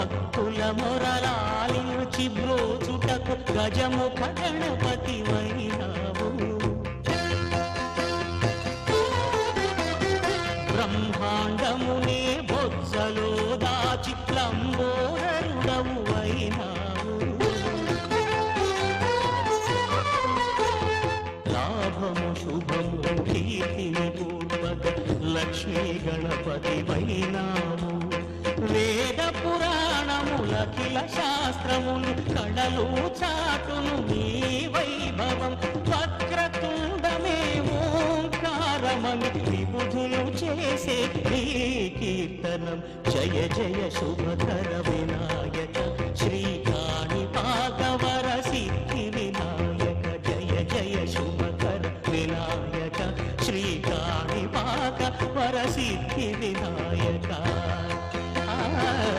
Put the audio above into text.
భక్తుల మొరలాలించి బ్రోచుటకు గజముఖ గణపతి వైనావు బ్రహ్మాండమునే బొజ్జలో దాచి లంబోదరుడవు వైనావు లాభము శుభము కీర్తిని పూర్వక లక్ష్మీ గణపతి వైనావు వేద పురాణములఖిల శాస్త్రములు కళలు చాటును నీ వైభవం వక్రతుండమే ఓంకారమని విబుధులు చేసే నీ కీర్తనం జయ జయ శుభకర వినాయక శ్రీకాణిపాకవర సిద్ధి వినాయక జయ జయ శుభకర వినాయక శ్రీకాణిపాకవర సిద్ధి వినాయక